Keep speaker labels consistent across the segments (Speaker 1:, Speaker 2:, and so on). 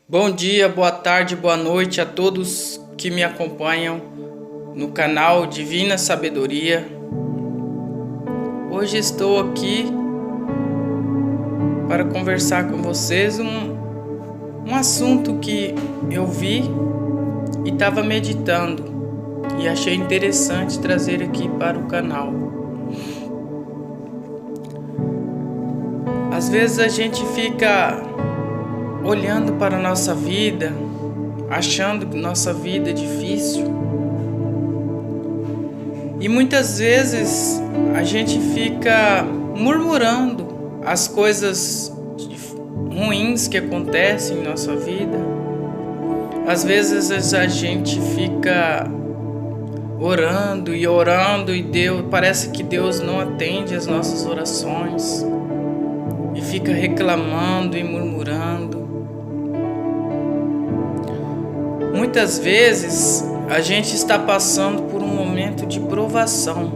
Speaker 1: Bom dia, boa tarde, boa noite a todos que me acompanham no canal Divina Sabedoria. Hoje estou aqui para conversar com vocês um assunto que eu vi e estava meditando e achei interessante trazer aqui para o canal. Às vezes a gente fica olhando para a nossa vida, achando que nossa vida é difícil. E muitas vezes a gente fica murmurando as coisas ruins que acontecem em nossa vida. Às vezes a gente fica orando e Deus, parece que Deus não atende as nossas orações e fica reclamando e murmurando. Muitas vezes a gente está passando por um momento de provação.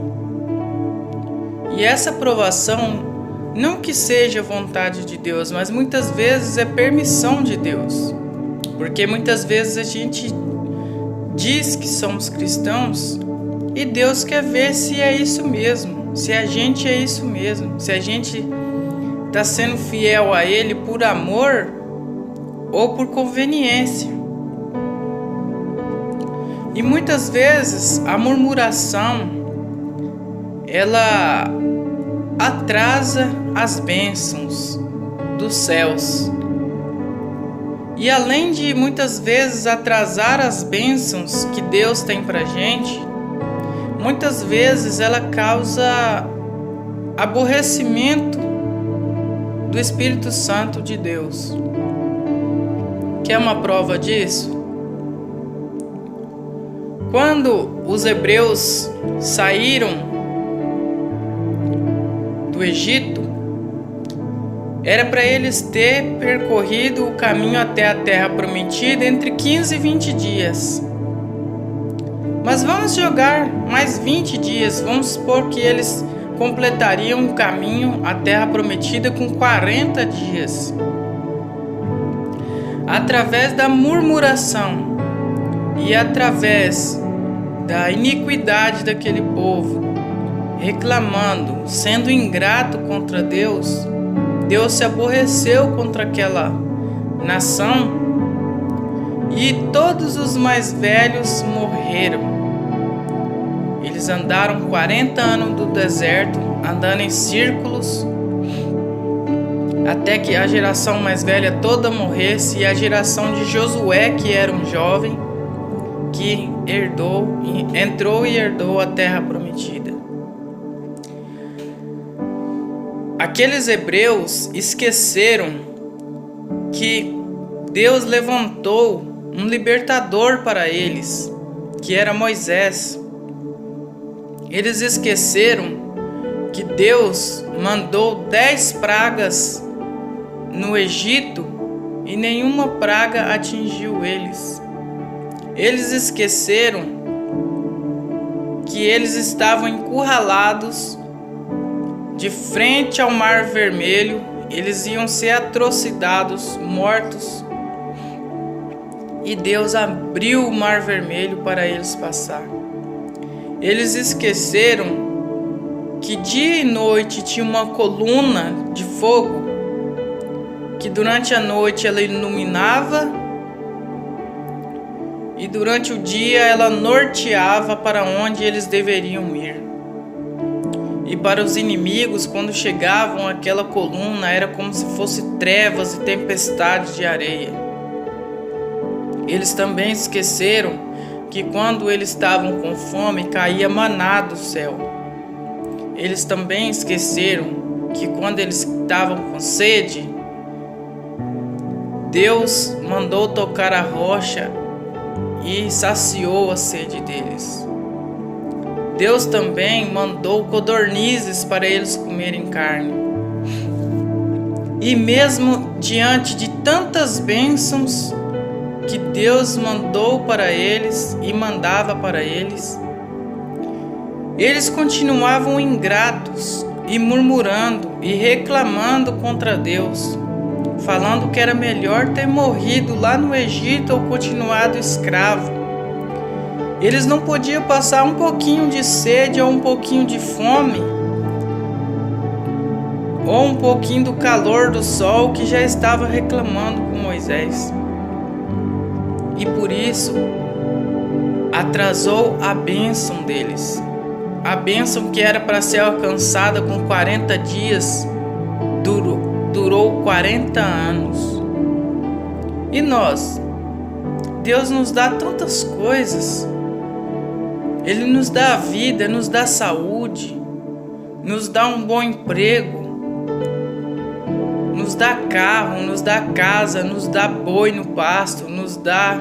Speaker 1: E essa provação não que seja vontade de Deus, mas muitas vezes é permissão de Deus. Porque muitas vezes a gente diz que somos cristãos e Deus quer ver se é isso mesmo, se a gente é isso mesmo, se a gente está sendo fiel a Ele por amor ou por conveniência. E muitas vezes a murmuração, ela atrasa as bênçãos dos céus. E além de muitas vezes atrasar as bênçãos que Deus tem pra gente, muitas vezes ela causa aborrecimento do Espírito Santo de Deus. Quer uma prova disso? Quando os hebreus saíram do Egito, era para eles ter percorrido o caminho até a terra prometida entre 15 e 20 dias. Mas vamos jogar mais 20 dias, vamos supor que eles completariam o caminho à terra prometida com 40 dias. Através da murmuração e através da iniquidade daquele povo, reclamando, sendo ingrato contra Deus, Deus se aborreceu contra aquela nação e todos os mais velhos morreram. Eles andaram 40 anos do deserto, andando em círculos, até que a geração mais velha toda morresse, e a geração de Josué, que era um jovem, que entrou e herdou a terra prometida. Aqueles hebreus esqueceram que Deus levantou um libertador para eles, que era Moisés. Eles esqueceram que Deus mandou 10 pragas no Egito e nenhuma praga atingiu eles. Eles esqueceram que eles estavam encurralados de frente ao Mar Vermelho, eles iam ser atrocidades, mortos. E Deus abriu o Mar Vermelho para eles passar. Eles esqueceram que dia e noite tinha uma coluna de fogo, que durante a noite ela iluminava e durante o dia ela norteava para onde eles deveriam ir. E para os inimigos, quando chegavam aquela coluna, era como se fosse trevas e tempestade de areia. Eles também esqueceram que quando eles estavam com fome, caía maná do céu. Eles também esqueceram que quando eles estavam com sede, Deus mandou tocar a rocha e saciou a sede deles. Deus também mandou codornizes para eles comerem carne. E mesmo diante de tantas bênçãos que Deus mandou para eles e mandava para eles, eles continuavam ingratos e murmurando e reclamando contra Deus, falando que era melhor ter morrido lá no Egito ou continuado escravo. Eles não podiam passar um pouquinho de sede ou um pouquinho de fome, ou um pouquinho do calor do sol que já estava reclamando com Moisés. E por isso atrasou a bênção deles. A bênção que era para ser alcançada com 40 dias durou 40 anos. E nós? Deus nos dá tantas coisas. Ele nos dá a vida, nos dá saúde, nos dá um bom emprego, nos dá carro, nos dá casa, nos dá boi no pasto, nos dá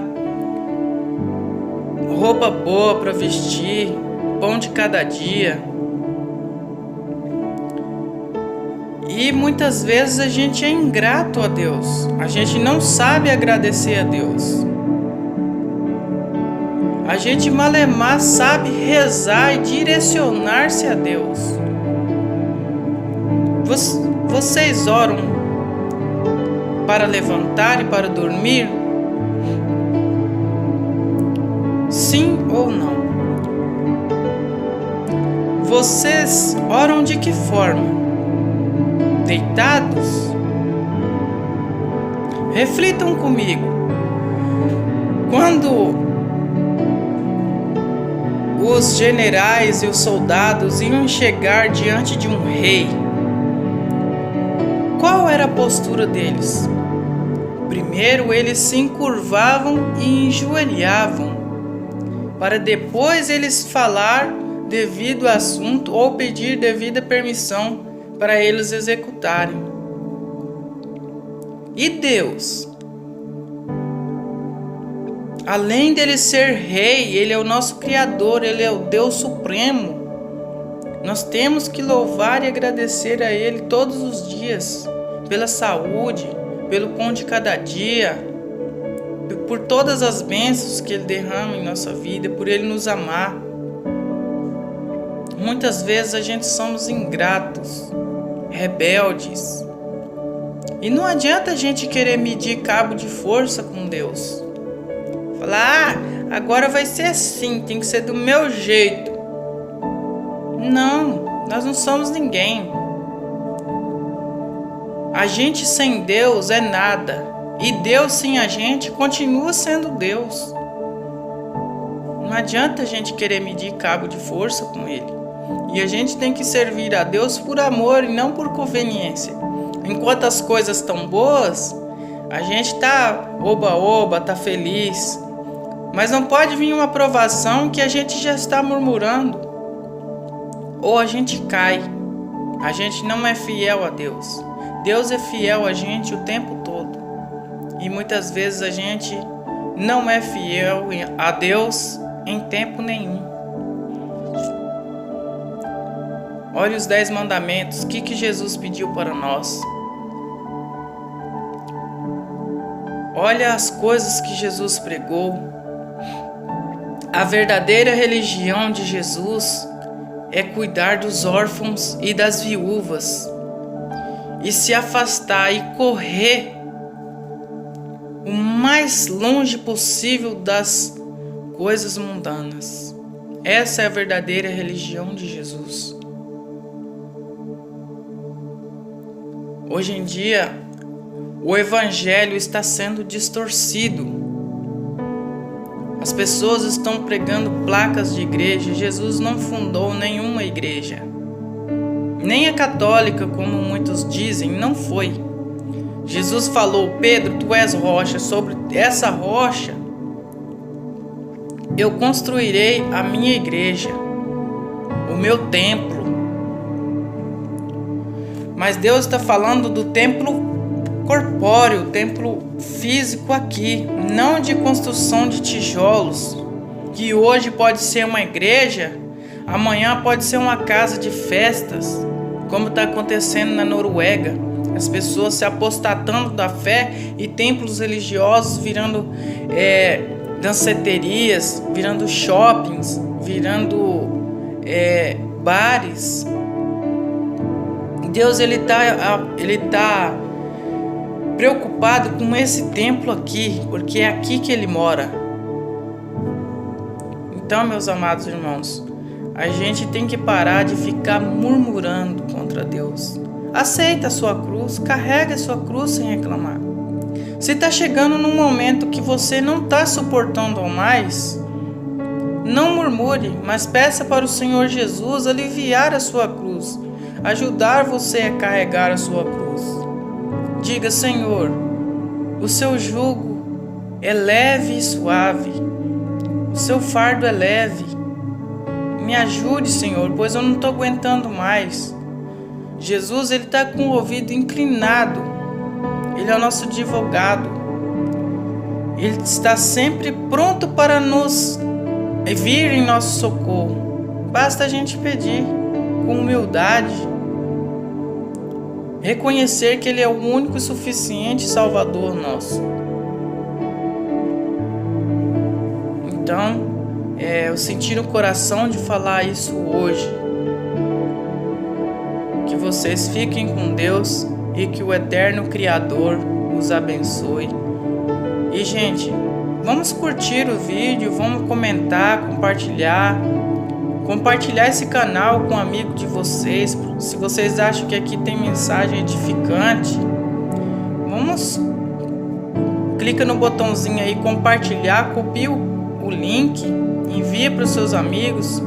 Speaker 1: roupa boa para vestir, pão de cada dia. E muitas vezes a gente é ingrato a Deus, a gente não sabe agradecer a Deus. A gente malemar sabe rezar e direcionar-se a Deus. Vocês oram para levantar e para dormir? Sim ou não? Vocês oram de que forma? Deitados? Reflitam comigo. Quando os generais e os soldados iam chegar diante de um rei, qual era a postura deles? Primeiro eles se encurvavam e enjoelhavam, para depois eles falar devido ao assunto ou pedir devida permissão para eles executarem. E Deus? Além dele ser rei, ele é o nosso Criador, ele é o Deus Supremo. Nós temos que louvar e agradecer a ele todos os dias, pela saúde, pelo pão de cada dia, por todas as bênçãos que ele derrama em nossa vida, por ele nos amar. Muitas vezes a gente somos ingratos, rebeldes. E não adianta a gente querer medir cabo de força com Deus. Falar, agora vai ser assim, tem que ser do meu jeito. Não, nós não somos ninguém. A gente sem Deus é nada. E Deus sem a gente continua sendo Deus. Não adianta a gente querer medir cabo de força com Ele. E a gente tem que servir a Deus por amor e não por conveniência. Enquanto as coisas estão boas, a gente tá oba-oba, tá feliz. Mas não pode vir uma provação que a gente já está murmurando. Ou a gente cai. A gente não é fiel a Deus. Deus é fiel a gente o tempo todo. E muitas vezes a gente não é fiel a Deus em tempo nenhum. Olha os 10 mandamentos. O que Jesus pediu para nós? Olha as coisas que Jesus pregou. A verdadeira religião de Jesus é cuidar dos órfãos e das viúvas e se afastar e correr o mais longe possível das coisas mundanas. Essa é a verdadeira religião de Jesus. Hoje em dia, o evangelho está sendo distorcido. As pessoas estão pregando placas de igreja. Jesus não fundou nenhuma igreja. Nem a católica, como muitos dizem, não foi. Jesus falou, Pedro, tu és rocha. Sobre essa rocha, eu construirei a minha igreja, o meu templo. Mas Deus está falando do templo corpóreo, o templo físico aqui, não de construção de tijolos, que hoje pode ser uma igreja, amanhã pode ser uma casa de festas, como está acontecendo na Noruega, as pessoas se apostatando da fé e templos religiosos virando danceterias, virando shoppings, virando bares. Deus ele tá preocupado com esse templo aqui, porque é aqui que ele mora. Então, meus amados irmãos, a gente tem que parar de ficar murmurando contra Deus. Aceita a sua cruz, carrega a sua cruz sem reclamar. Se está chegando num momento que você não está suportando mais, não murmure, mas peça para o Senhor Jesus aliviar a sua cruz, ajudar você a carregar a sua cruz. Diga: Senhor, o seu jugo é leve e suave, o seu fardo é leve. Me ajude, Senhor, pois eu não estou aguentando mais. Jesus, ele está com o ouvido inclinado. Ele é o nosso advogado. Ele está sempre pronto para nos vir em nosso socorro. Basta a gente pedir com humildade. Reconhecer que ele é o único e suficiente Salvador nosso. Então, eu senti no coração de falar isso hoje. Que vocês fiquem com Deus e que o eterno Criador os abençoe. E, gente, vamos curtir o vídeo, vamos comentar, compartilhar esse canal com um amigo de vocês. Se vocês acham que aqui tem mensagem edificante, clica no botãozinho aí, compartilhar, copia o link, envia para os seus amigos,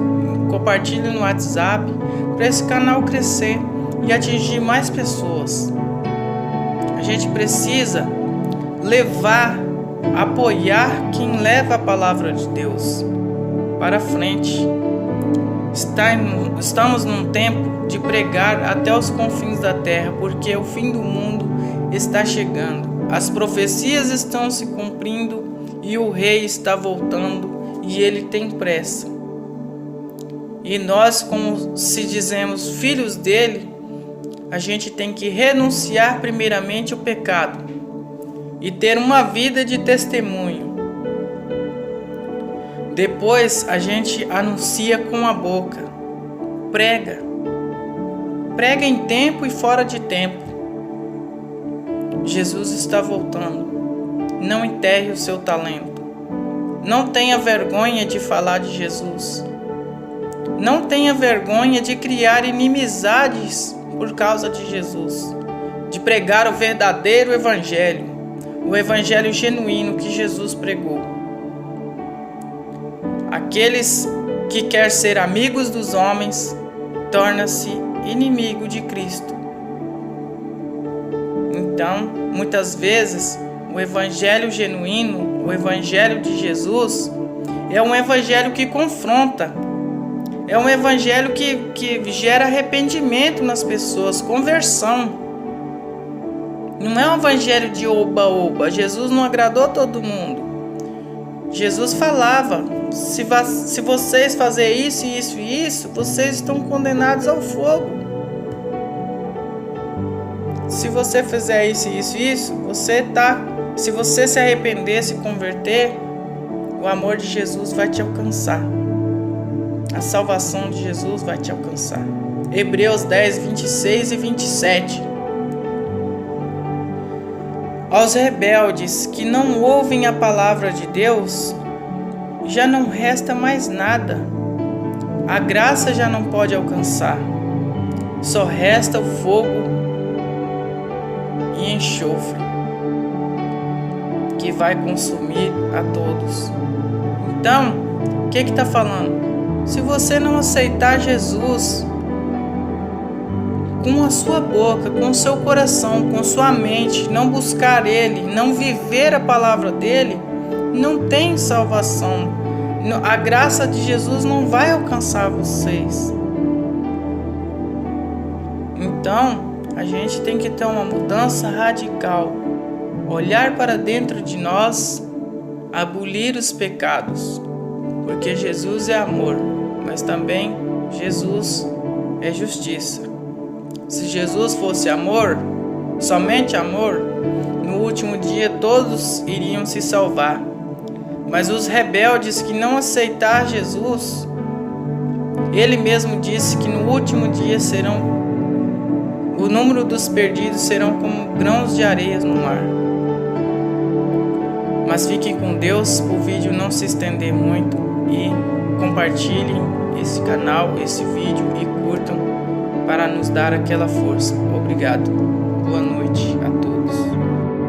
Speaker 1: compartilha no WhatsApp, para esse canal crescer e atingir mais pessoas. A gente precisa apoiar quem leva a palavra de Deus para frente. Estamos num tempo de pregar até os confins da terra, porque o fim do mundo está chegando. As profecias estão se cumprindo e o rei está voltando e ele tem pressa. E nós, como se dizemos filhos dele, a gente tem que renunciar primeiramente o pecado e ter uma vida de testemunho. Depois a gente anuncia com a boca, prega em tempo e fora de tempo. Jesus está voltando. Não enterre o seu talento. Não tenha vergonha de falar de Jesus. Não tenha vergonha de criar inimizades por causa de Jesus, de pregar o verdadeiro evangelho, o evangelho genuíno que Jesus pregou. Aqueles que quer ser amigos dos homens, torna-se inimigo de Cristo. Então, muitas vezes, o evangelho genuíno, o evangelho de Jesus, é um evangelho que confronta. É um evangelho que gera arrependimento nas pessoas, conversão. Não é um evangelho de oba-oba. Jesus não agradou todo mundo. Jesus falava: se vocês fazerem isso, isso e isso, vocês estão condenados ao fogo. Se você fizer isso, isso e isso, se você se arrepender, se converter, o amor de Jesus vai te alcançar. A salvação de Jesus vai te alcançar. Hebreus 10, 26 e 27. Aos rebeldes que não ouvem a palavra de Deus, já não resta mais nada. A graça já não pode alcançar. Só resta o fogo e enxofre, que vai consumir a todos. Então, o que está falando? Se você não aceitar Jesus com a sua boca, com o seu coração, com sua mente, não buscar Ele, não viver a palavra dEle, não tem salvação. A graça de Jesus não vai alcançar vocês. Então, a gente tem que ter uma mudança radical. Olhar para dentro de nós, abolir os pecados. Porque Jesus é amor, mas também Jesus é justiça. Se Jesus fosse amor, somente amor, no último dia todos iriam se salvar. Mas os rebeldes que não aceitar Jesus, Ele mesmo disse que no último dia serão o número dos perdidos serão como grãos de areia no mar. Mas fiquem com Deus, o vídeo não se estender muito, e compartilhem esse canal, esse vídeo e curtam para nos dar aquela força. Obrigado. Boa noite.